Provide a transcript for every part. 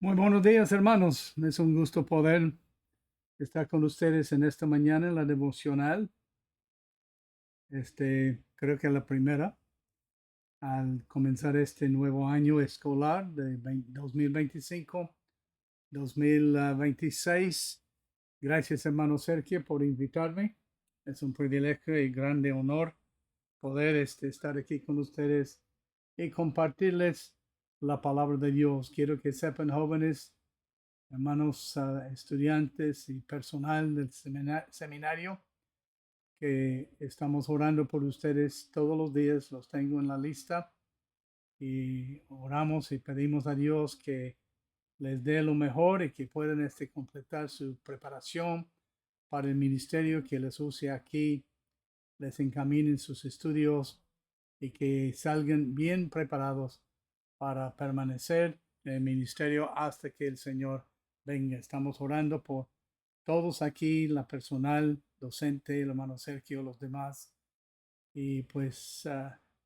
Muy buenos días, hermanos. Es un gusto poder estar con ustedes en esta mañana en la devocional. Creo que la primera al comenzar este nuevo año escolar de 2025-2026. Gracias, hermano Sergio, por invitarme. Es un privilegio y grande honor poder estar aquí con ustedes y compartirles la palabra de Dios. Quiero que sepan, jóvenes, hermanos estudiantes y personal del seminario, que estamos orando por ustedes todos los días, los tengo en la lista y oramos y pedimos a Dios que les dé lo mejor y que puedan completar su preparación para el ministerio, que les use aquí, les encaminen sus estudios y que salgan bien preparados para permanecer en el ministerio hasta que el Señor venga. Estamos orando por todos aquí, la personal, docente, el hermano Sergio, los demás. Y pues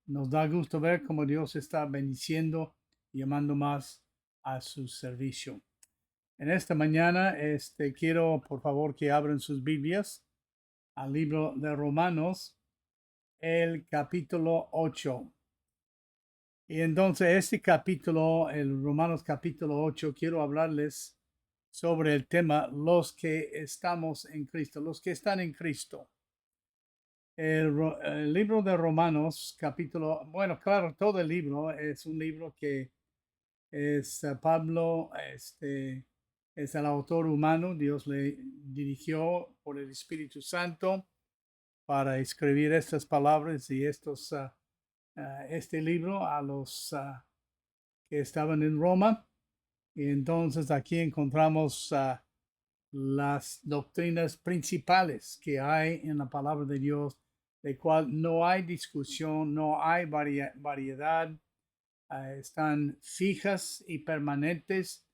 nos da gusto ver cómo Dios está bendiciendo y llamando más a su servicio. En esta mañana, quiero por favor que abran sus Biblias al libro de Romanos, el capítulo 8. Y entonces este capítulo, el Romanos capítulo 8, quiero hablarles sobre el tema los que estamos en Cristo, los que están en Cristo. El libro de Romanos capítulo, bueno, claro, todo el libro es un libro que es Pablo, es el autor humano. Dios le dirigió por el Espíritu Santo para escribir estas palabras y este libro a los que estaban en Roma. Y entonces aquí encontramos las doctrinas principales que hay en la palabra de Dios, de cual no hay discusión, no hay variedad, están fijas y permanentes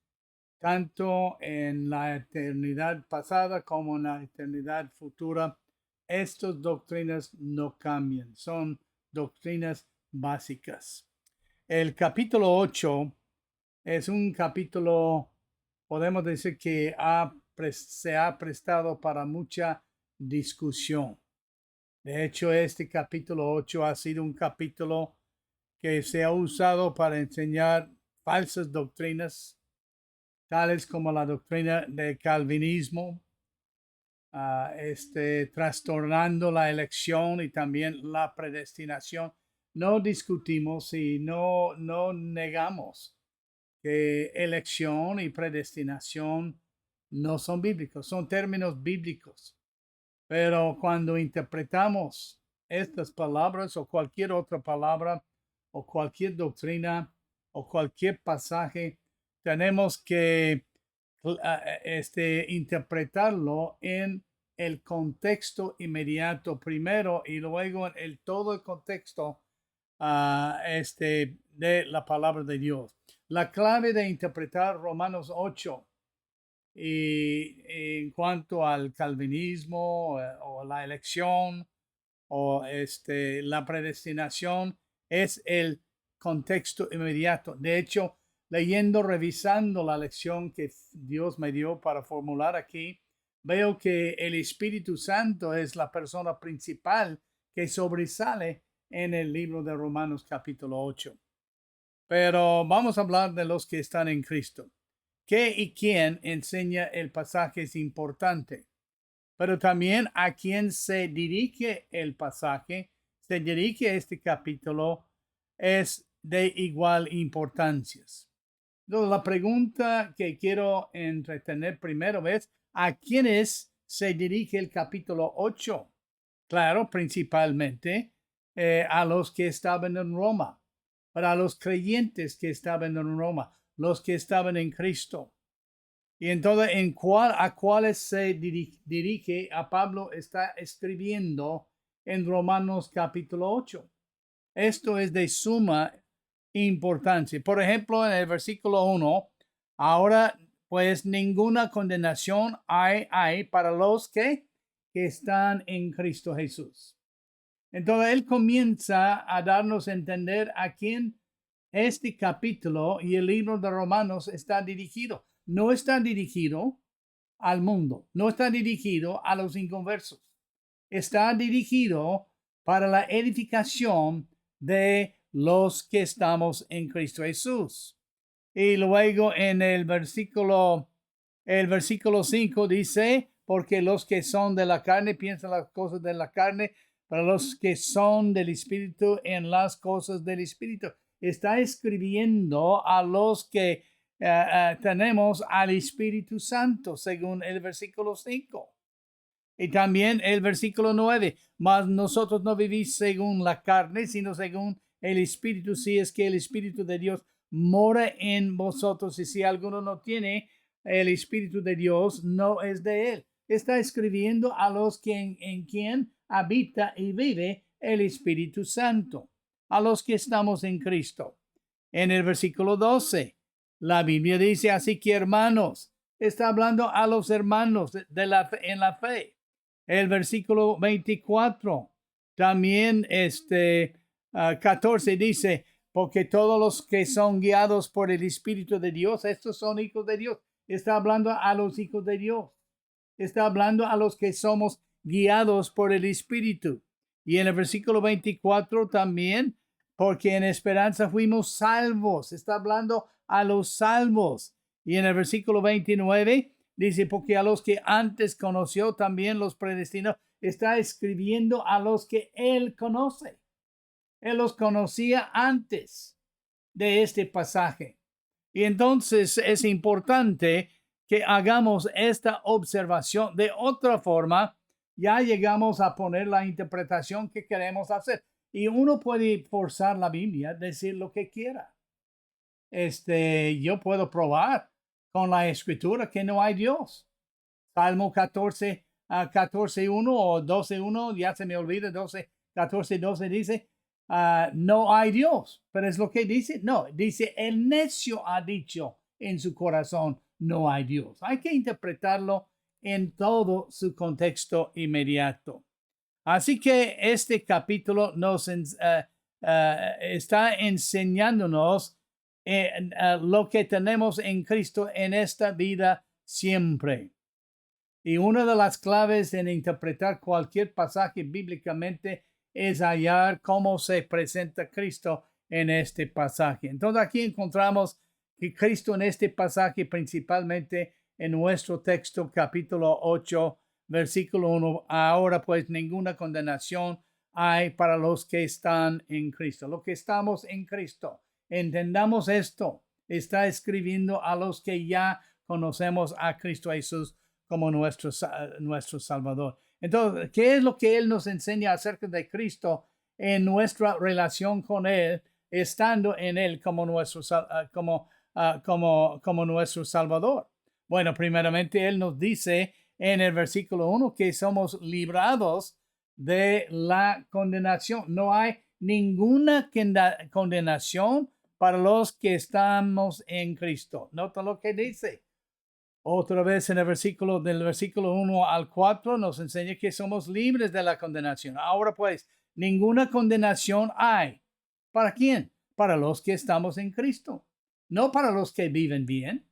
tanto en la eternidad pasada como en la eternidad futura. Estas doctrinas no cambian, son doctrinas básicas. El capítulo 8 es un capítulo, podemos decir que se ha prestado para mucha discusión. De hecho, este capítulo 8 ha sido un capítulo que se ha usado para enseñar falsas doctrinas, tales como la doctrina del calvinismo, trastornando la elección y también la predestinación. No discutimos y no negamos que elección y predestinación no son bíblicos, son términos bíblicos. Pero cuando interpretamos estas palabras o cualquier otra palabra o cualquier doctrina o cualquier pasaje, tenemos que interpretarlo en el contexto inmediato primero y luego en todo el contexto de la palabra de Dios. La clave de interpretar Romanos 8 y en cuanto al calvinismo o la elección o la predestinación es el contexto inmediato. De hecho, leyendo, revisando la lección que Dios me dio para formular aquí, veo que el Espíritu Santo es la persona principal que sobresale en el libro de Romanos capítulo 8. Pero vamos a hablar de los que están en Cristo. ¿Qué y quién enseña el pasaje es importante? Pero también a quién se dirige el pasaje, se dirige este capítulo, es de igual importancia. Entonces, la pregunta que quiero entretener primero es, ¿a quiénes se dirige el capítulo 8? Claro, principalmente a los que estaban en Roma, para los creyentes que estaban en Roma, los que estaban en Cristo. Y entonces, ¿a cuáles se dirige a Pablo? Está escribiendo en Romanos capítulo 8. Esto es de suma importancia. Por ejemplo, en el versículo 1, ahora pues ninguna condenación hay para los que están en Cristo Jesús. Entonces, él comienza a darnos a entender a quién este capítulo y el libro de Romanos está dirigido. No está dirigido al mundo, no está dirigido a los inconversos. Está dirigido para la edificación de los que estamos en Cristo Jesús. Y luego en el versículo 5 dice, porque los que son de la carne piensan las cosas de la carne, pero los que son del Espíritu en las cosas del Espíritu. Está escribiendo a los que tenemos al Espíritu Santo, según el versículo 5. Y también el versículo 9, mas nosotros no vivimos según la carne, sino según el Espíritu, si es que el Espíritu de Dios mora en vosotros, y si alguno no tiene el Espíritu de Dios, no es de él. Está escribiendo a los que en quien habita y vive el Espíritu Santo, a los que estamos en Cristo. En el versículo 12, la Biblia dice, así que hermanos, está hablando a los hermanos en la fe. El versículo 24, también 14 dice, porque todos los que son guiados por el Espíritu de Dios, estos son hijos de Dios. Está hablando a los hijos de Dios. Está hablando a los que somos guiados por el Espíritu. Y en el versículo 24 también, porque en esperanza fuimos salvos. Está hablando a los salvos. Y en el versículo 29 dice, porque a los que antes conoció también los predestinó. Está escribiendo a los que él conoce. Él los conocía antes de este pasaje. Y entonces es importante que hagamos esta observación. De otra forma, ya llegamos a poner la interpretación que queremos hacer. Y uno puede forzar la Biblia, decir lo que quiera. Yo puedo probar con la escritura que no hay Dios. Salmo 14, 14:1 o 12:1, ya se me olvida, 14:12 dice, no hay Dios. Pero es lo que dice. No, dice, el necio ha dicho en su corazón, no hay Dios. Hay que interpretarlo en todo su contexto inmediato. Así que este capítulo nos está enseñándonos lo que tenemos en Cristo en esta vida siempre. Y una de las claves en interpretar cualquier pasaje bíblicamente es hallar cómo se presenta Cristo en este pasaje. Entonces aquí encontramos que Cristo en este pasaje, principalmente en nuestro texto, capítulo 8, versículo 1, ahora pues ninguna condenación hay para los que están en Cristo. Los que estamos en Cristo. Entendamos esto. Está escribiendo a los que ya conocemos a Cristo Jesús como nuestro Salvador. Entonces, ¿qué es lo que Él nos enseña acerca de Cristo en nuestra relación con Él, estando en Él como nuestro Salvador? Bueno, primeramente Él nos dice en el versículo 1 que somos librados de la condenación. No hay ninguna condenación para los que estamos en Cristo. Nota lo que dice. Otra vez en el del versículo 1 al 4 nos enseña que somos libres de la condenación. Ahora pues, ninguna condenación hay. ¿Para quién? Para los que estamos en Cristo. No para los que viven bien.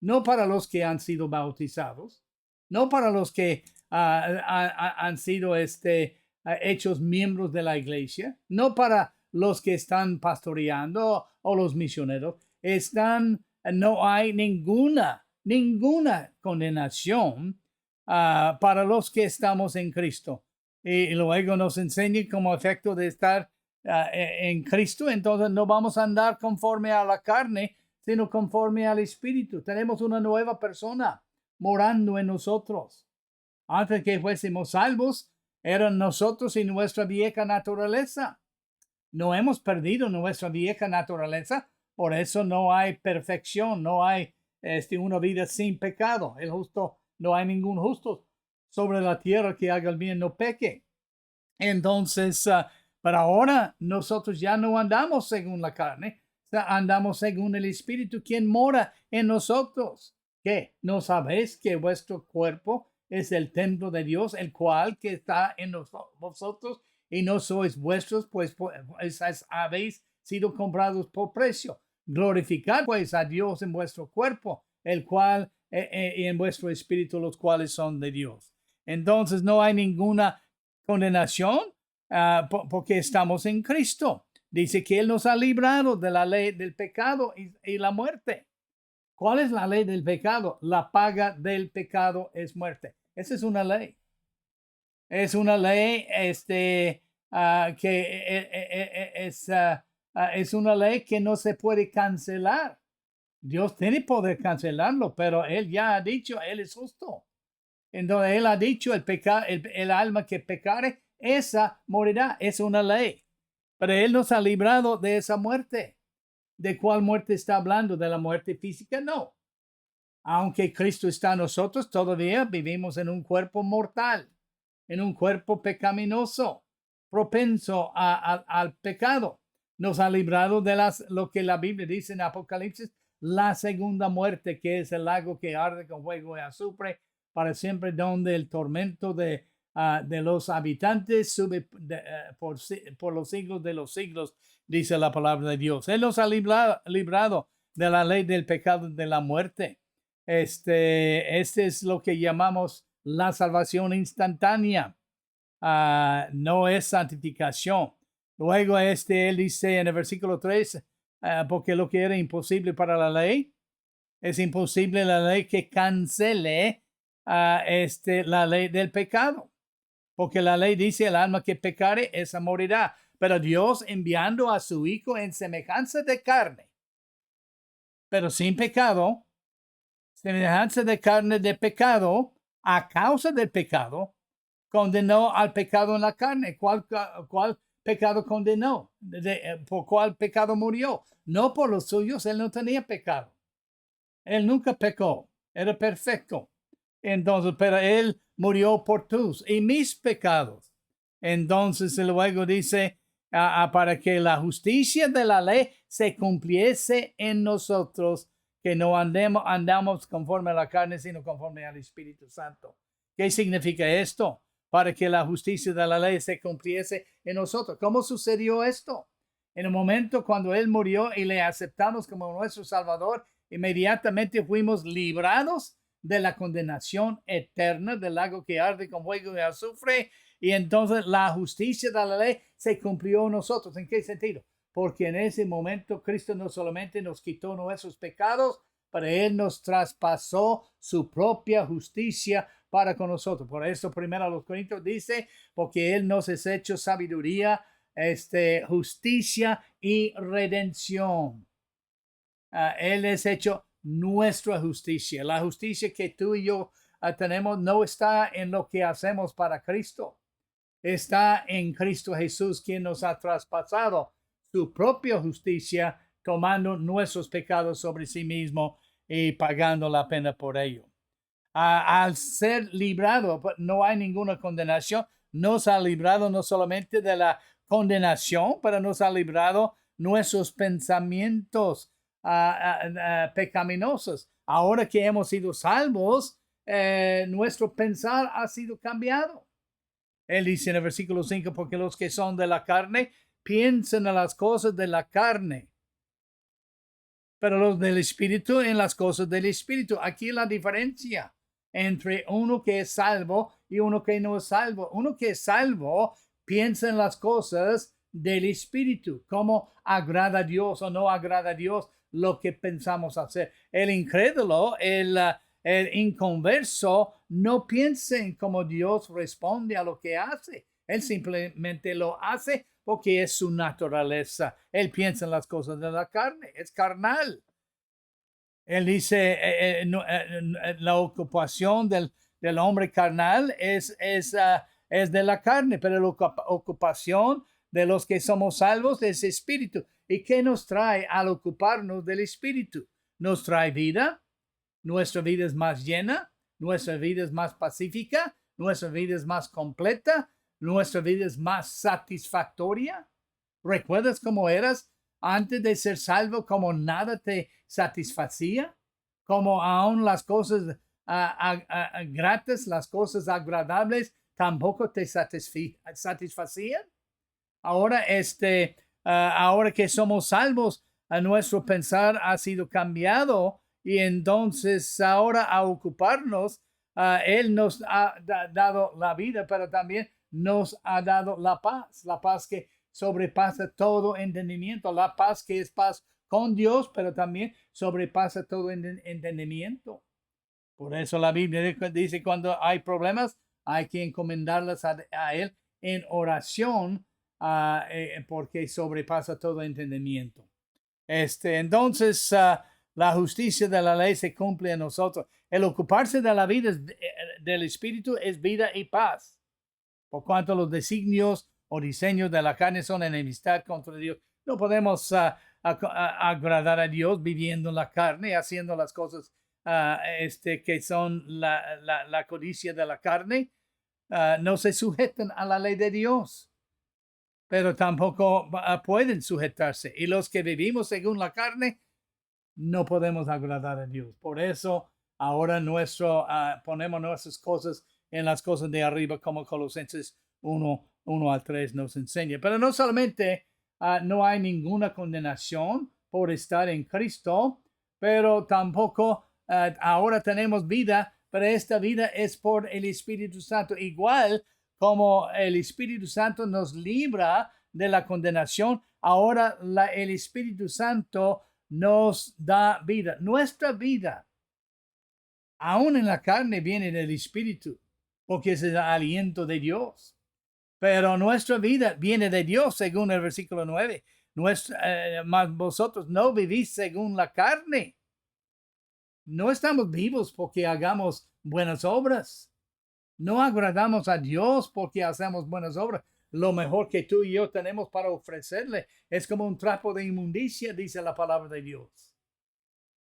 No para los que han sido bautizados. No para los que han sido hechos miembros de la iglesia. No para los que están pastoreando o los misioneros. No hay ninguna condenación para los que estamos en Cristo. Y luego nos enseña como efecto de estar en Cristo, entonces no vamos a andar conforme a la carne, sino conforme al Espíritu. Tenemos una nueva persona morando en nosotros. Antes que fuésemos salvos, eran nosotros y nuestra vieja naturaleza. No hemos perdido nuestra vieja naturaleza, por eso no hay perfección, no hay una vida sin pecado. El justo, no hay ningún justo sobre la tierra que haga el bien, no peque. Entonces, pero ahora nosotros ya no andamos según la carne, andamos según el Espíritu, quien mora en nosotros. ¿Qué? ¿No sabéis que vuestro cuerpo es el templo de Dios, el cual que está en vosotros y no sois vuestros, pues habéis sido comprados por precio. Glorificad pues a Dios en vuestro cuerpo, el cual y en vuestro espíritu, los cuales son de Dios. Entonces no hay ninguna condenación porque estamos en Cristo. Dice que Él nos ha librado de la ley del pecado y la muerte. ¿Cuál es la ley del pecado? La paga del pecado es muerte. Esa es una ley. Es una ley es una ley que no se puede cancelar. Dios tiene poder cancelarlo, pero Él ya ha dicho, Él es justo. Entonces Él ha dicho, el alma que pecare, esa morirá. Es una ley. Pero Él nos ha librado de esa muerte. ¿De cuál muerte está hablando? ¿De la muerte física? No. Aunque Cristo está en nosotros, todavía vivimos en un cuerpo mortal, en un cuerpo pecaminoso, propenso al pecado. Nos ha librado de lo que la Biblia dice en Apocalipsis, la segunda muerte, que es el lago que arde con fuego y azufre para siempre, donde el tormento de los habitantes sube por los siglos de los siglos, dice la palabra de Dios. Él nos ha librado de la ley del pecado, de la muerte. Este es lo que llamamos la salvación instantánea. No es santificación. Luego él dice en el versículo 3, porque lo que era imposible para la ley, es imposible la ley que cancele la ley del pecado. Porque la ley dice, el alma que pecare, esa morirá. Pero Dios enviando a su Hijo en semejanza de carne, pero sin pecado, semejanza de carne de pecado, a causa del pecado, condenó al pecado en la carne. ¿Cuál pecado condenó? ¿Por cuál pecado murió? No por los suyos, él no tenía pecado. Él nunca pecó, era perfecto. Entonces, pero él murió por tus y mis pecados. Entonces, luego dice, para que la justicia de la ley se cumpliese en nosotros, que no andamos conforme a la carne, sino conforme al Espíritu Santo. ¿Qué significa esto? Para que la justicia de la ley se cumpliese en nosotros. ¿Cómo sucedió esto? En el momento cuando Él murió y le aceptamos como nuestro Salvador, inmediatamente fuimos librados de la condenación eterna del lago que arde con fuego y azufre. Y entonces la justicia de la ley se cumplió en nosotros. ¿En qué sentido? Porque en ese momento Cristo no solamente nos quitó nuestros pecados, pero Él nos traspasó su propia justicia para con nosotros. Por eso, primero a los Corintios dice, porque Él nos ha hecho sabiduría, justicia y redención. Él es hecho nuestra justicia. La justicia que tú y yo tenemos no está en lo que hacemos para Cristo. Está en Cristo Jesús, quien nos ha traspasado su propia justicia, tomando nuestros pecados sobre sí mismo y pagando la pena por ello. Al ser librado, no hay ninguna condenación. Nos ha librado no solamente de la condenación, pero nos ha librado nuestros pensamientos pecaminosos. Ahora que hemos sido salvos, nuestro pensar ha sido cambiado. Él dice en el versículo 5, porque los que son de la carne piensan en las cosas de la carne, pero los del Espíritu en las cosas del Espíritu. Aquí la diferencia entre uno que es salvo y uno que no es salvo. Uno que es salvo piensa en las cosas del Espíritu, cómo agrada a Dios o no agrada a Dios lo que pensamos hacer. El incrédulo, el inconverso, no piensa en cómo Dios responde a lo que hace. Él simplemente lo hace porque es su naturaleza. Él piensa en las cosas de la carne, es carnal. Él dice, la ocupación del hombre carnal es de la carne, pero la ocupación de los que somos salvos es espíritu. ¿Y qué nos trae al ocuparnos del espíritu? Nos trae vida. Nuestra vida es más llena, nuestra vida es más pacífica, nuestra vida es más completa, nuestra vida es más satisfactoria. ¿Recuerdas cómo eras antes de ser salvo? Como nada te satisfacía, como aún las cosas gratas, las cosas agradables tampoco te satisfacían. Ahora ahora que somos salvos, nuestro pensar ha sido cambiado y entonces ahora a ocuparnos, Él nos ha dado la vida, pero también nos ha dado la paz que sobrepasa todo entendimiento, la paz que es paz con Dios, pero también sobrepasa todo entendimiento. Por eso la Biblia dice cuando hay problemas, hay que encomendarlas a Él en oración, porque sobrepasa todo entendimiento. Entonces, la justicia de la ley se cumple en nosotros. El ocuparse de la vida del Espíritu es vida y paz. Por cuanto los designios o diseños de la carne son enemistad contra Dios. No podemos agradar a Dios viviendo en la carne, haciendo las cosas que son la codicia de la carne. No se sujetan a la ley de Dios, pero tampoco pueden sujetarse. Y los que vivimos según la carne, no podemos agradar a Dios. Por eso ahora ponemos nuestras cosas en las cosas de arriba, como Colosenses 1:1-3 nos enseña. Pero no solamente no hay ninguna condenación por estar en Cristo, pero tampoco ahora tenemos vida, pero esta vida es por el Espíritu Santo. Igual como el Espíritu Santo nos libra de la condenación, ahora el Espíritu Santo nos da vida. Nuestra vida, aún en la carne, viene del Espíritu, porque es el aliento de Dios. Pero nuestra vida viene de Dios, según el versículo 9. Mas vosotros no vivís según la carne. No estamos vivos porque hagamos buenas obras. No agradamos a Dios porque hacemos buenas obras. Lo mejor que tú y yo tenemos para ofrecerle es como un trapo de inmundicia, dice la palabra de Dios.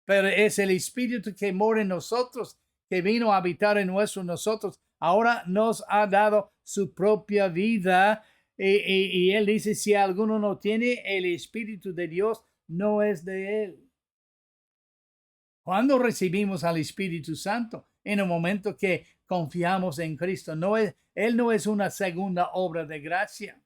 Pero es el Espíritu que mora en nosotros, que vino a habitar en nosotros. Ahora nos ha dado su propia vida. Y Él dice, si alguno no tiene el Espíritu de Dios, no es de Él. Cuando recibimos al Espíritu Santo, en el momento que confiamos en Cristo, Él no es una segunda obra de gracia.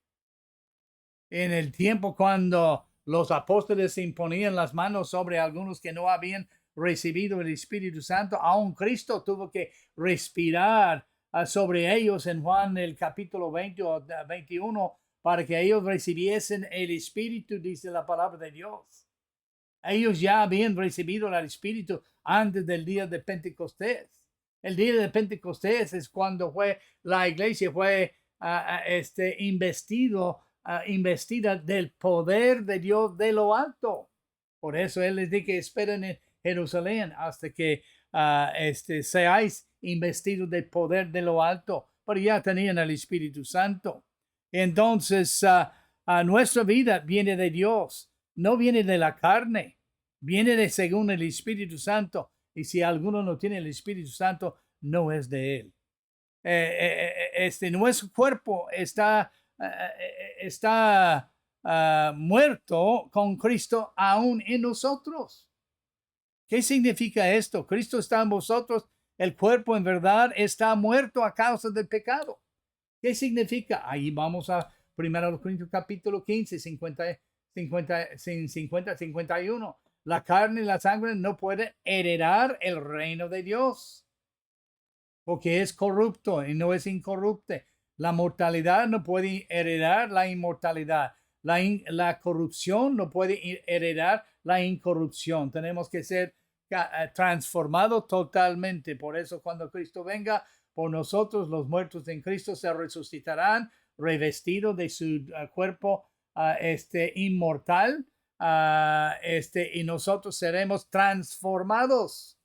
En el tiempo cuando los apóstoles se imponían las manos sobre algunos que no habían recibido el Espíritu Santo, aún Cristo tuvo que respirar sobre ellos en Juan el capítulo 20 o 21 para que ellos recibiesen el Espíritu, dice la palabra de Dios. Ellos ya habían recibido el Espíritu antes del día de Pentecostés. El día de Pentecostés es cuando la iglesia fue investida del poder de Dios de lo alto. Por eso Él les dice que esperen en Jerusalén hasta que seáis investidos del poder de lo alto. Pero ya tenían el Espíritu Santo. Entonces, nuestra vida viene de Dios. No viene de la carne, viene según el Espíritu Santo. Y si alguno no tiene el Espíritu Santo, no es de Él. Nuestro cuerpo está muerto con Cristo aún en nosotros. ¿Qué significa esto? Cristo está en vosotros, el cuerpo en verdad está muerto a causa del pecado. ¿Qué significa? Ahí vamos a 1 Corintios capítulo 15, 51. La carne y la sangre no pueden heredar el reino de Dios, porque es corrupto y no es incorruptible. La mortalidad no puede heredar la inmortalidad. La corrupción no puede heredar la incorrupción. Tenemos que ser transformados totalmente. Por eso cuando Cristo venga por nosotros, los muertos en Cristo se resucitarán revestidos de su cuerpo inmortal. Y nosotros seremos transformados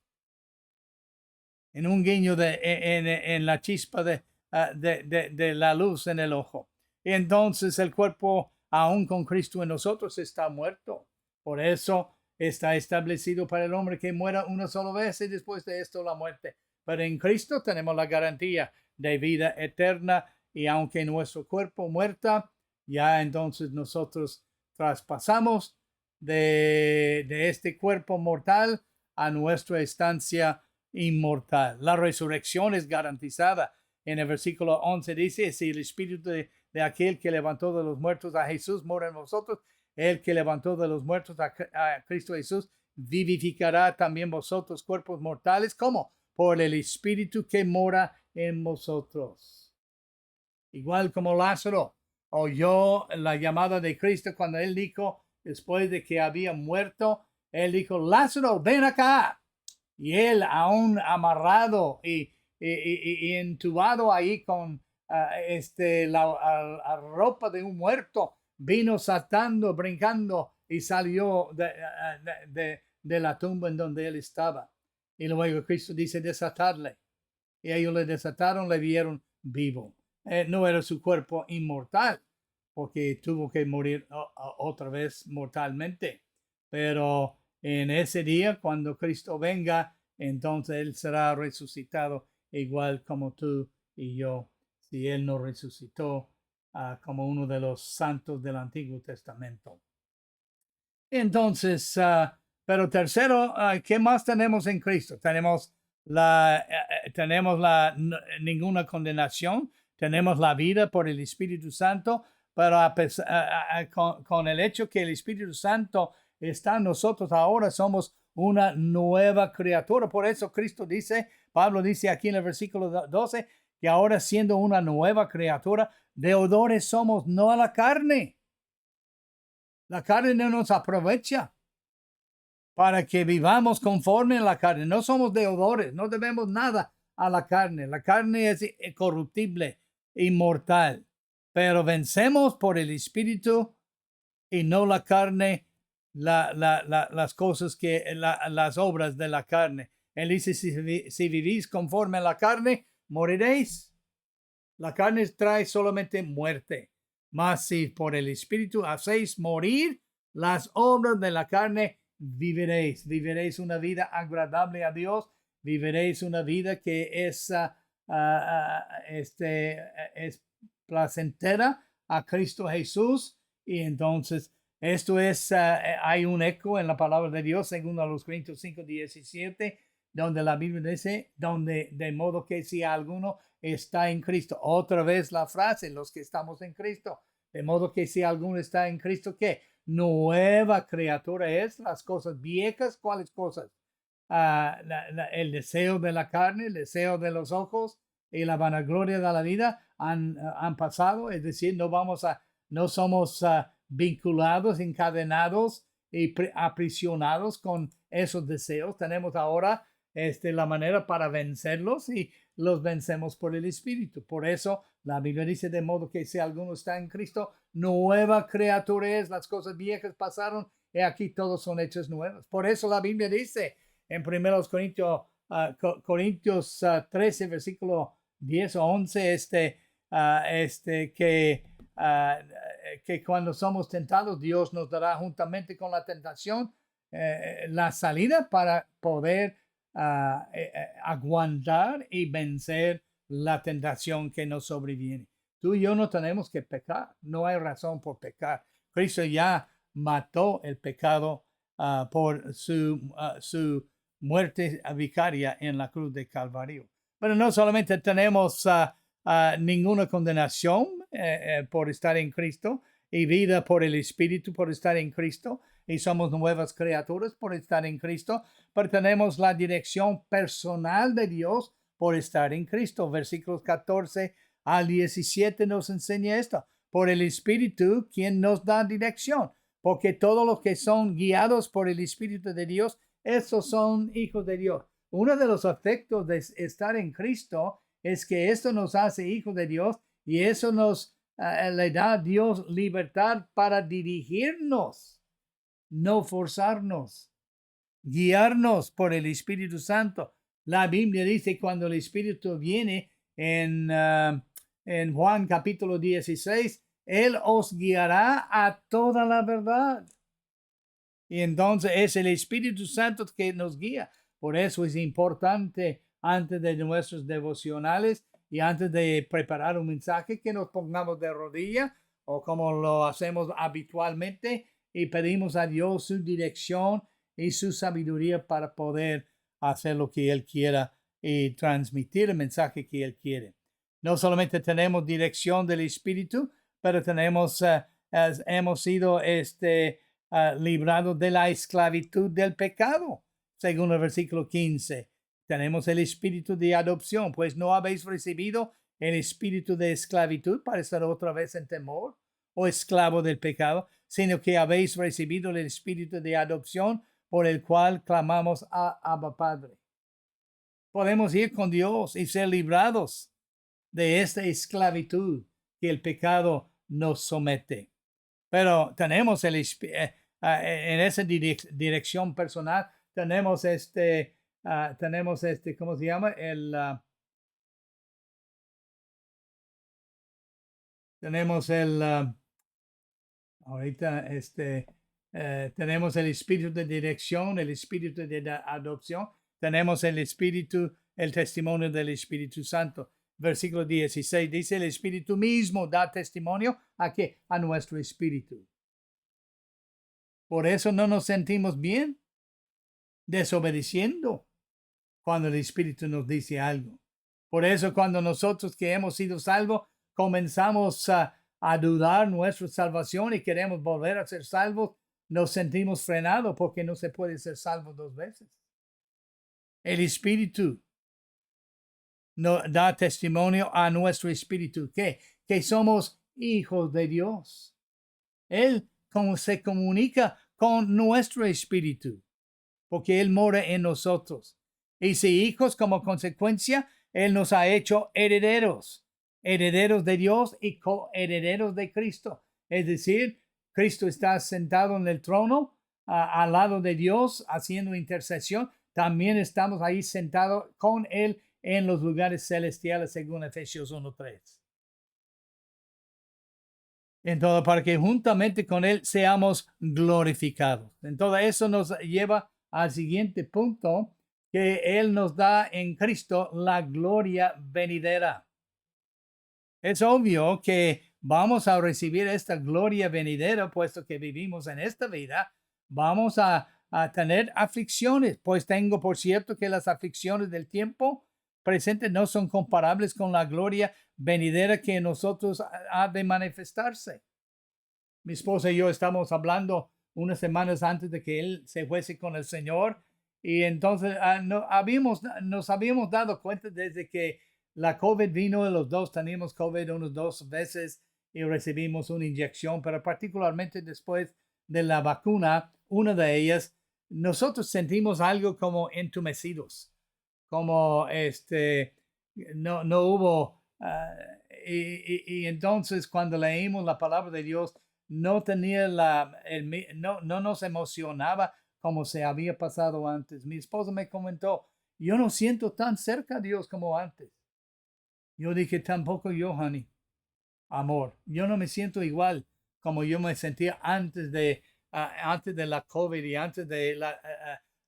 en un guiño en la chispa de la luz en el ojo. Y entonces el cuerpo, aún con Cristo en nosotros, está muerto. Por eso está establecido para el hombre que muera una sola vez y después de esto la muerte. Pero en Cristo tenemos la garantía de vida eterna, y aunque nuestro cuerpo muerta, ya entonces nosotros traspasamos de este cuerpo mortal a nuestra estancia inmortal. La resurrección es garantizada. En el versículo 11 dice, si el espíritu de aquel que levantó de los muertos a Jesús mora en vosotros, el que levantó de los muertos a Cristo Jesús, vivificará también vosotros cuerpos mortales. ¿Cómo? Por el Espíritu que mora en vosotros. Igual como Lázaro oyó la llamada de Cristo cuando él dijo, después de que había muerto, él dijo, Lázaro, ven acá. Y él, aún amarrado y entubado ahí con la ropa de un muerto, vino saltando, brincando y salió de la tumba en donde él estaba. Y luego Cristo dice, desatarle. Y ellos le desataron, le vieron vivo. No era su cuerpo inmortal, porque tuvo que morir otra vez mortalmente. Pero en ese día, cuando Cristo venga, entonces Él será resucitado igual como tú y yo, si Él no resucitó como uno de los santos del Antiguo Testamento. Entonces, pero tercero, ¿qué más tenemos en Cristo? Tenemos ninguna condenación, tenemos la vida por el Espíritu Santo, pero con el hecho que el Espíritu Santo está en nosotros ahora, somos una nueva criatura. Por eso Cristo dice, Pablo dice aquí en el versículo 12, que ahora siendo una nueva criatura, deudores somos, no a la carne. La carne no nos aprovecha para que vivamos conforme a la carne. No somos deudores, no debemos nada a la carne. La carne es corruptible, inmortal, pero vencemos por el Espíritu y no la carne, las cosas las obras de la carne. Él dice, si vivís conforme a la carne, moriréis. La carne trae solamente muerte. Mas si por el Espíritu hacéis morir las obras de la carne, viviréis. Viviréis una vida agradable a Dios. Viviréis una vida que es placentera a Cristo Jesús. Y entonces esto es, hay un eco en la palabra de Dios, según a los Corintios 5:17, donde la Biblia dice, de modo que si alguno está en Cristo, otra vez la frase, los que estamos en Cristo, de modo que si alguno está en Cristo, ¿qué? Nueva criatura es, las cosas viejas, ¿cuáles cosas? El deseo de la carne, el deseo de los ojos y la vanagloria de la vida han pasado, es decir, no somos vinculados, encadenados y aprisionados con esos deseos. Tenemos ahora la manera para vencerlos y los vencemos por el Espíritu. Por eso la Biblia dice, de modo que si alguno está en Cristo, nueva criatura es, las cosas viejas pasaron y aquí todos son hechos nuevos. Por eso la Biblia dice en 1 Corintios 13, versículo 10 o 11, que cuando somos tentados, Dios nos dará juntamente con la tentación la salida para poder aguantar y vencer la tentación que nos sobreviene. Tú y yo no tenemos que pecar, no hay razón por pecar. Cristo ya mató el pecado por su muerte vicaria en la cruz de Calvario. Pero no solamente tenemos ninguna condenación por estar en Cristo y vida por el Espíritu por estar en Cristo, y somos nuevas criaturas por estar en Cristo, pero tenemos la dirección personal de Dios por estar en Cristo. Versículos 14 al 17 nos enseña esto. Por el Espíritu, quien nos da dirección, porque todos los que son guiados por el Espíritu de Dios, esos son hijos de Dios. Uno de los efectos de estar en Cristo es que esto nos hace hijos de Dios y eso nos le da a Dios libertad para dirigirnos, no forzarnos, guiarnos por el Espíritu Santo. La Biblia dice cuando el Espíritu viene en Juan capítulo 16, Él os guiará a toda la verdad. Y entonces es el Espíritu Santo que nos guía. Por eso es importante antes de nuestros devocionales y antes de preparar un mensaje que nos pongamos de rodilla o como lo hacemos habitualmente y pedimos a Dios su dirección y su sabiduría para poder hacer lo que Él quiera y transmitir el mensaje que Él quiere. No solamente tenemos dirección del Espíritu, pero tenemos hemos sido librados de la esclavitud del pecado, según el versículo 15. Tenemos el espíritu de adopción, pues no habéis recibido el espíritu de esclavitud para estar otra vez en temor o esclavo del pecado, sino que habéis recibido el espíritu de adopción por el cual clamamos a Abba Padre. Podemos ir con Dios y ser librados de esta esclavitud que el pecado nos somete. Pero tenemos en esa dirección personal, tenemos ¿cómo se llama? Ahorita tenemos el espíritu de dirección, el espíritu de adopción, tenemos el espíritu, el testimonio del Espíritu Santo. Versículo 16 dice: el Espíritu mismo da testimonio ¿a qué? A nuestro espíritu. Por eso no nos sentimos bien desobedeciendo cuando el Espíritu nos dice algo. Por eso cuando nosotros que hemos sido salvos comenzamos a dudar nuestra salvación y queremos volver a ser salvos, nos sentimos frenados porque no se puede ser salvo dos veces. El Espíritu nos da testimonio a nuestro espíritu que somos hijos de Dios. Él se comunica con nuestro espíritu porque Él mora en nosotros. Y si hijos, como consecuencia, Él nos ha hecho herederos de Dios y coherederos de Cristo. Es decir, Cristo está sentado en el trono al lado de Dios haciendo intercesión. También estamos ahí sentados con Él en los lugares celestiales, según Efesios 1:3. Entonces, para que juntamente con Él seamos glorificados. Entonces, eso nos lleva al siguiente punto, que Él nos da en Cristo la gloria venidera. Es obvio que vamos a recibir esta gloria venidera, puesto que vivimos en esta vida. Vamos a tener aflicciones, pues tengo por cierto que las aflicciones del tiempo presente no son comparables con la gloria venidera que en nosotros ha de manifestarse. Mi esposa y yo estamos hablando unas semanas antes de que él se fuese con el Señor, y entonces nos habíamos dado cuenta desde que la COVID vino, los dos teníamos COVID unas 2 veces y recibimos una inyección, pero particularmente después de la vacuna, una de ellas, nosotros sentimos algo como entumecidos, como no hubo, y entonces cuando leímos la palabra de Dios, no tenía no nos emocionaba como se había pasado antes. Mi esposa me comentó: yo no siento tan cerca a Dios como antes. Yo dije: tampoco yo, honey, amor. Yo no me siento igual como yo me sentía antes de la COVID y antes de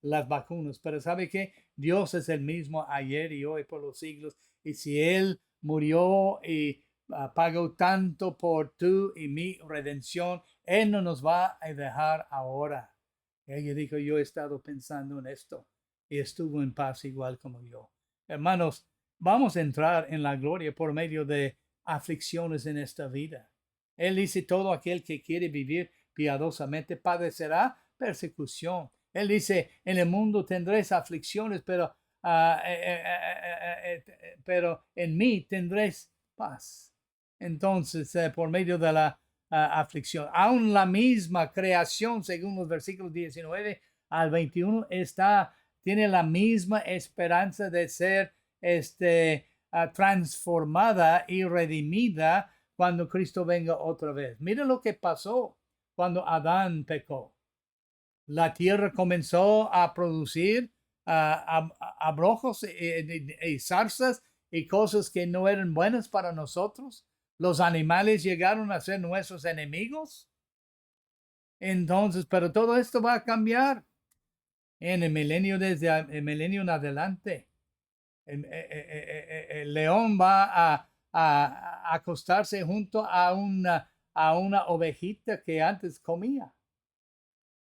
las vacunas. Pero ¿sabe qué? Dios es el mismo ayer y hoy por los siglos. Y si Él murió y pagó tanto por tu y mi redención, Él no nos va a dejar ahora. Ella dijo: yo he estado pensando en esto, y estuvo en paz igual como yo. Hermanos, vamos a entrar en la gloria por medio de aflicciones en esta vida. Él dice: todo aquel que quiere vivir piadosamente padecerá persecución. Él dice: en el mundo tendréis aflicciones, pero en mí tendréis paz. Entonces, por medio de la aflicción, aún la misma creación, según los versículos 19 al 21, tiene la misma esperanza de ser transformada y redimida cuando Cristo venga otra vez. Mira lo que pasó cuando Adán pecó. La tierra comenzó a producir abrojos y zarzas y cosas que no eran buenas para nosotros. Los animales llegaron a ser nuestros enemigos. Entonces, pero todo esto va a cambiar en el milenio, desde el milenio en adelante. El león va a acostarse junto a una ovejita que antes comía.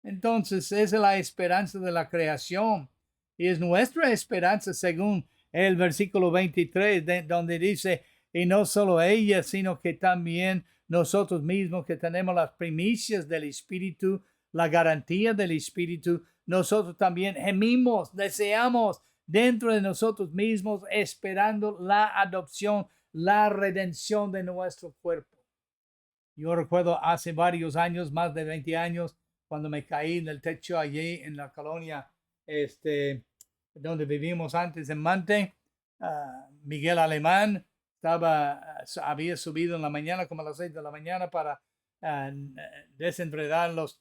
Entonces, esa es la esperanza de la creación. Y es nuestra esperanza, según el versículo 23, donde dice: y no solo ella, sino que también nosotros mismos, que tenemos las primicias del Espíritu, la garantía del Espíritu, nosotros también gemimos, deseamos dentro de nosotros mismos, esperando la adopción, la redención de nuestro cuerpo. Yo recuerdo hace varios años, más de 20 años, cuando me caí del techo allí en la colonia donde vivimos antes en Mante. Miguel Alemán había subido en la mañana, como a las 6 de la mañana, para desenredar los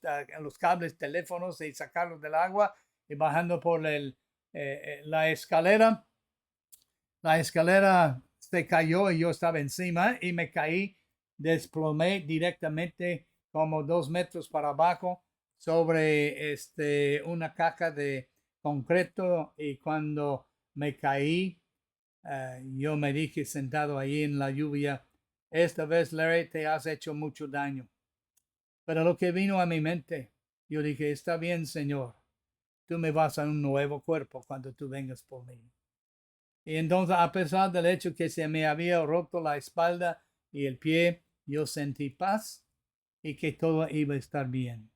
cables teléfonos y sacarlos del agua, y bajando por la escalera. La escalera se cayó y yo estaba encima y me caí, desplomé directamente como 2 metros para abajo sobre una caja de concreto, y cuando me caí, yo me dije sentado ahí en la lluvia, esta vez, Larry, te has hecho mucho daño. Pero lo que vino a mi mente, yo dije, está bien, Señor, tú me vas a un nuevo cuerpo cuando tú vengas por mí. Y entonces, a pesar del hecho que se me había roto la espalda y el pie, yo sentí paz y que todo iba a estar bien.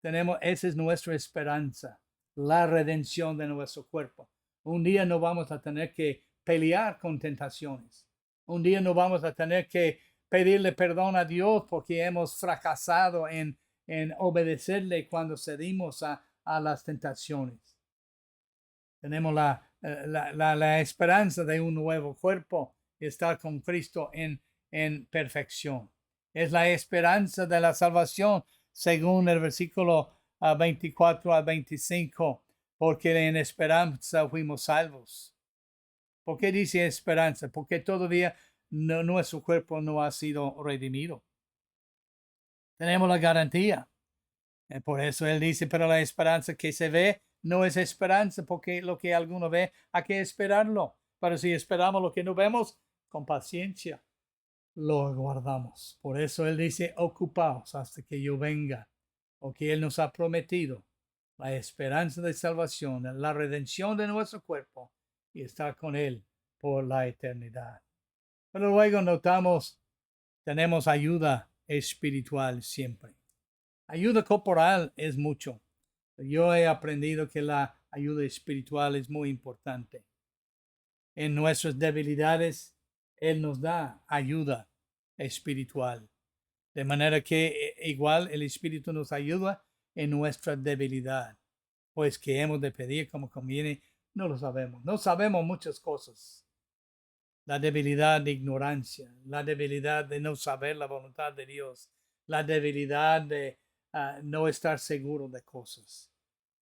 Esa es nuestra esperanza, la redención de nuestro cuerpo. Un día no vamos a tener que pelear con tentaciones. Un día no vamos a tener que pedirle perdón a Dios porque hemos fracasado en obedecerle cuando cedimos a las tentaciones. Tenemos la esperanza de un nuevo cuerpo y estar con Cristo en perfección. Es la esperanza de la salvación, según el versículo 24 al 25, porque en esperanza fuimos salvos. ¿Por qué dice esperanza? Porque todavía nuestro cuerpo no ha sido redimido. Tenemos la garantía. Por eso él dice, pero la esperanza que se ve no es esperanza, porque lo que alguno ve hay que esperarlo. Pero si esperamos lo que no vemos, con paciencia lo aguardamos. Por eso él dice, ocupaos hasta que yo venga, porque él nos ha prometido la esperanza de salvación, la redención de nuestro cuerpo y estar con él por la eternidad. Pero luego notamos, tenemos ayuda espiritual siempre. Ayuda corporal es mucho. Yo he aprendido que la ayuda espiritual es muy importante. En nuestras debilidades, Él nos da ayuda espiritual. De manera que igual el Espíritu nos ayuda en nuestra debilidad. Pues que hemos de pedir como conviene, no lo sabemos. No sabemos muchas cosas. La debilidad de ignorancia, la debilidad de no saber la voluntad de Dios, la debilidad de no estar seguro de cosas.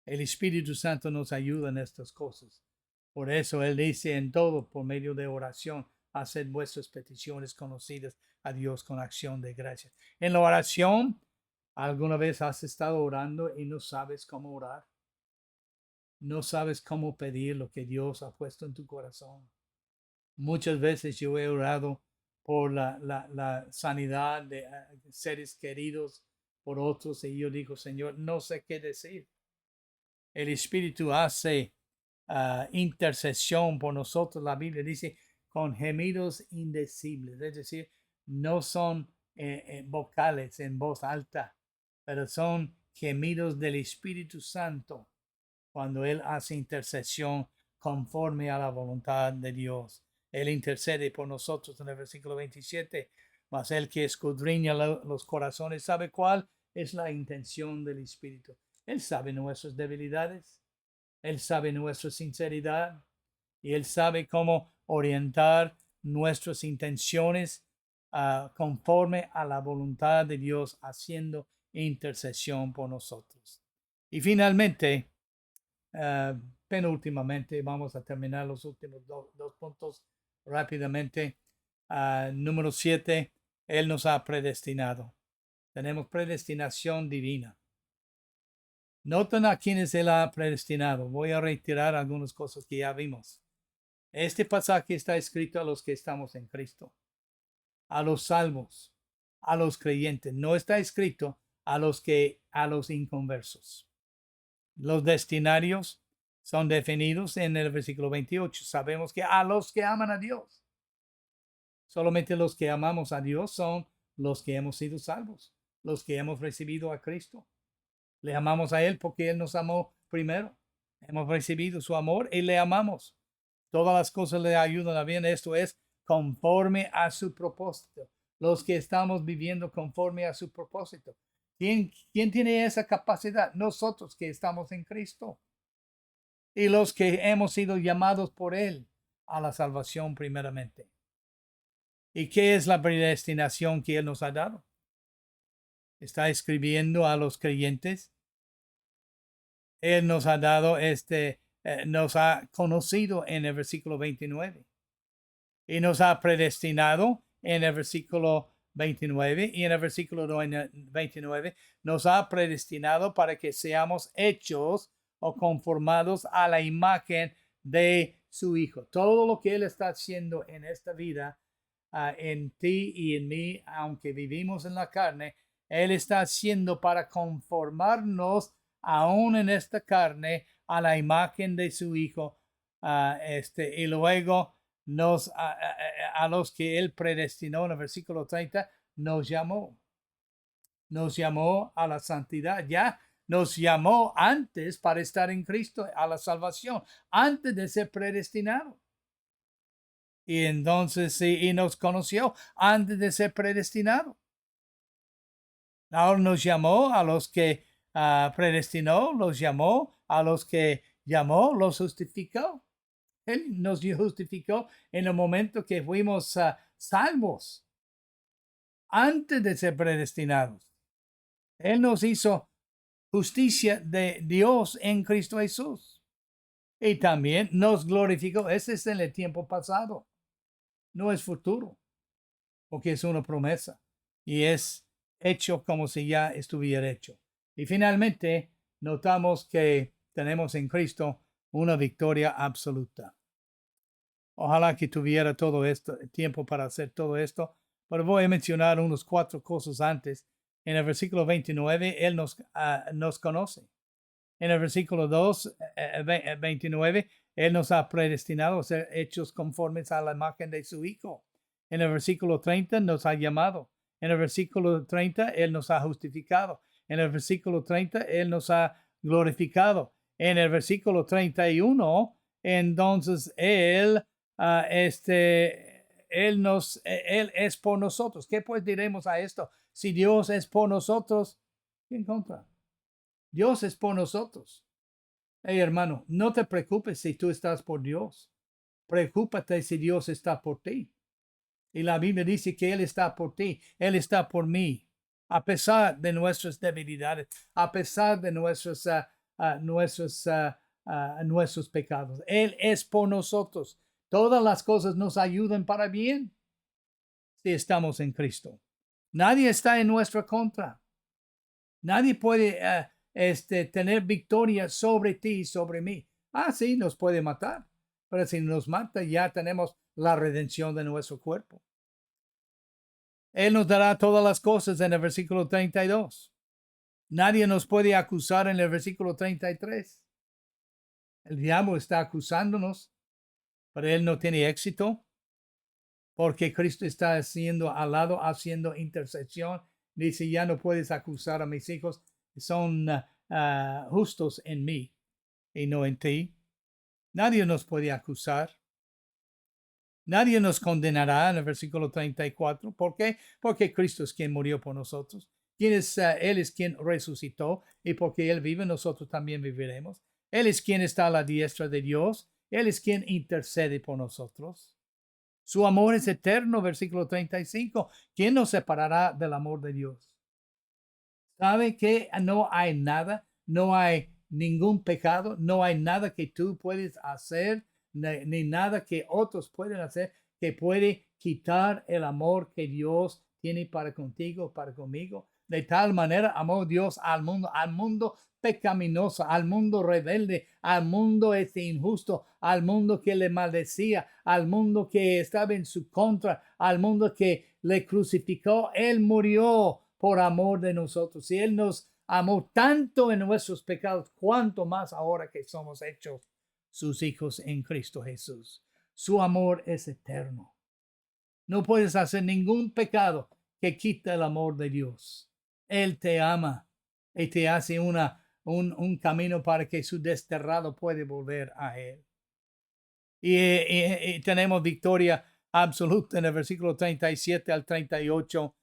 El Espíritu Santo nos ayuda en estas cosas. Por eso Él dice en todo, por medio de oración, haced vuestras peticiones conocidas a Dios con acción de gracias. En la oración, ¿alguna vez has estado orando y no sabes cómo orar? No sabes cómo pedir lo que Dios ha puesto en tu corazón. Muchas veces yo he orado por la sanidad de seres queridos, por otros, y yo digo, Señor, no sé qué decir. El Espíritu hace intercesión por nosotros. La Biblia dice, con gemidos indecibles, es decir, no son vocales en voz alta, pero son gemidos del Espíritu Santo cuando Él hace intercesión conforme a la voluntad de Dios. Él intercede por nosotros en el versículo 27, mas el que escudriña los corazones sabe cuál es la intención del Espíritu. Él sabe nuestras debilidades, Él sabe nuestra sinceridad y Él sabe cómo orientar nuestras intenciones conforme a la voluntad de Dios, haciendo intercesión por nosotros. Y finalmente, penúltimamente, vamos a terminar los últimos dos puntos rápidamente. Número 7, Él nos ha predestinado. Tenemos predestinación divina. Noten a quienes Él ha predestinado. Voy a retirar algunas cosas que ya vimos. Este pasaje está escrito a los que estamos en Cristo, a los salvos, a los creyentes. No está escrito a los inconversos. Los destinarios son definidos en el versículo 28. Sabemos que a los que aman a Dios. Solamente los que amamos a Dios son los que hemos sido salvos, los que hemos recibido a Cristo. Le amamos a Él porque Él nos amó primero. Hemos recibido su amor y le amamos. Todas las cosas le ayudan a bien. Esto es conforme a su propósito. Los que estamos viviendo conforme a su propósito. ¿Quién tiene esa capacidad? Nosotros que estamos en Cristo. Y los que hemos sido llamados por Él a la salvación primeramente. ¿Y qué es la predestinación que Él nos ha dado? Está escribiendo a los creyentes. Él nos ha dado nos ha conocido en el versículo 29 y nos ha predestinado en el versículo 29 y en el versículo 29 nos ha predestinado para que seamos hechos o conformados a la imagen de su Hijo. Todo lo que Él está haciendo en esta vida, en ti y en mí, aunque vivimos en la carne, Él está haciendo para conformarnos aún en esta carne a la imagen de su Hijo, y luego a los que Él predestinó en el versículo 30, nos llamó a la santidad. Ya nos llamó antes para estar en Cristo a la salvación, antes de ser predestinado. Y entonces sí, y nos conoció antes de ser predestinado. Ahora nos llamó a los que predestinó, los llamó a los que llamó, los justificó. Él nos justificó en el momento que fuimos salvos, antes de ser predestinados. Él nos hizo justicia de Dios en Cristo Jesús. Y también nos glorificó. Ese es en el tiempo pasado. No es futuro, porque es una promesa. Y es hecho como si ya estuviera hecho. Y finalmente, notamos que tenemos en Cristo una victoria absoluta. Ojalá que tuviera todo esto, tiempo para hacer todo esto, pero voy a mencionar unos 4 cosas antes. En el versículo 29, Él nos conoce. En el versículo 29, Él nos ha predestinado a ser hechos conformes a la imagen de su Hijo. En el versículo 30 nos ha llamado. En el versículo 30, Él nos ha justificado. En el versículo 30, Él nos ha glorificado. En el versículo 31, entonces Él es por nosotros. ¿Qué pues diremos a esto? Si Dios es por nosotros, ¿quién contra? Dios es por nosotros. Hey, hermano, no te preocupes si tú estás por Dios. Preocúpate si Dios está por ti. Y la Biblia dice que Él está por ti. Él está por mí. A pesar de nuestras debilidades, a pesar de nuestros pecados. Él es por nosotros. Todas las cosas nos ayudan para bien si estamos en Cristo. Nadie está en nuestra contra. Nadie puede tener victoria sobre ti y sobre mí. Sí, nos puede matar. Pero si nos mata, ya tenemos la redención de nuestro cuerpo. Él nos dará todas las cosas en el versículo 32. Nadie nos puede acusar en el versículo 33. El diablo está acusándonos, pero él no tiene éxito porque Cristo está haciendo al lado, haciendo intercesión. Dice, ya no puedes acusar a mis hijos, son justos en mí y no en ti. Nadie nos puede acusar. Nadie nos condenará en el versículo 34. ¿Por qué? Porque Cristo es quien murió por nosotros. Él es quien resucitó y porque Él vive, nosotros también viviremos. Él es quien está a la diestra de Dios. Él es quien intercede por nosotros. Su amor es eterno, versículo 35. ¿Quién nos separará del amor de Dios? ¿Sabe que no hay nada? No hay ningún pecado. No hay nada que tú puedes hacer, ni nada que otros pueden hacer que puede quitar el amor que Dios tiene para contigo, para conmigo. De tal manera amó Dios al mundo pecaminoso, al mundo rebelde, al mundo injusto, al mundo que le maldecía, al mundo que estaba en su contra, al mundo que le crucificó. Él murió por amor de nosotros. Y Él nos amó tanto en nuestros pecados, cuanto más ahora que somos hechos sus hijos en Cristo Jesús. Su amor es eterno. No puedes hacer ningún pecado que quita el amor de Dios. Él te ama y te hace un camino para que su desterrado puede volver a Él. Y tenemos victoria absoluta en el versículo 37 al 38.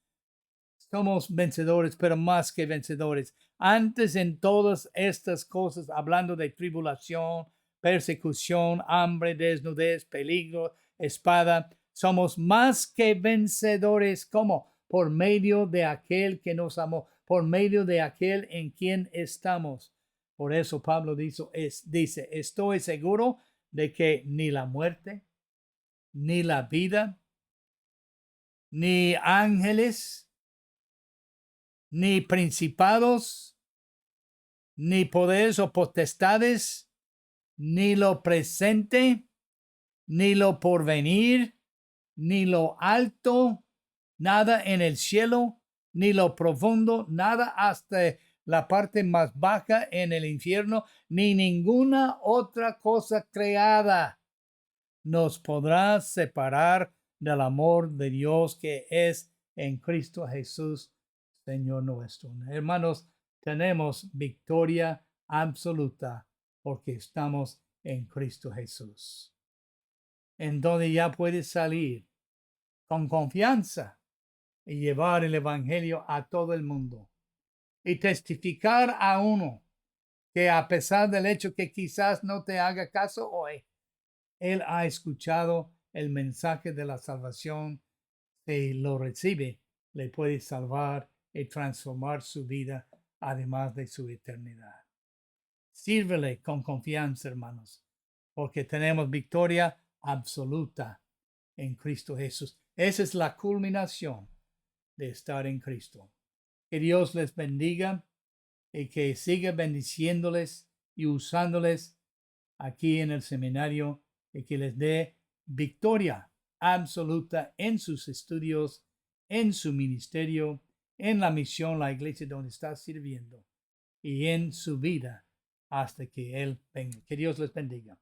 Somos vencedores, pero más que vencedores. Antes en todas estas cosas, hablando de tribulación, persecución, hambre, desnudez, peligro, espada, somos más que vencedores. ¿Cómo? Por medio de aquel que nos amó, por medio de aquel en quien estamos. Por eso Pablo dice, estoy seguro de que ni la muerte, ni la vida, ni ángeles, ni principados, ni poderes o potestades, ni lo presente, ni lo porvenir, ni lo alto, nada en el cielo, ni lo profundo, nada hasta la parte más baja en el infierno, ni ninguna otra cosa creada nos podrá separar del amor de Dios que es en Cristo Jesús, Señor nuestro. Hermanos, tenemos victoria absoluta porque estamos en Cristo Jesús, en donde ya puedes salir con confianza y llevar el Evangelio a todo el mundo y testificar a uno que, a pesar del hecho que quizás no te haga caso hoy, él ha escuchado el mensaje de la salvación. Si lo recibe, le puede salvar y transformar su vida, además de su eternidad. Sírvele con confianza, hermanos, porque tenemos victoria absoluta en Cristo Jesús. Esa es la culminación de estar en Cristo. Que Dios les bendiga y que siga bendiciéndoles y usándoles aquí en el seminario y que les dé victoria absoluta en sus estudios, en su ministerio, en la misión, la iglesia donde está sirviendo y en su vida hasta que Él venga. Que Dios les bendiga.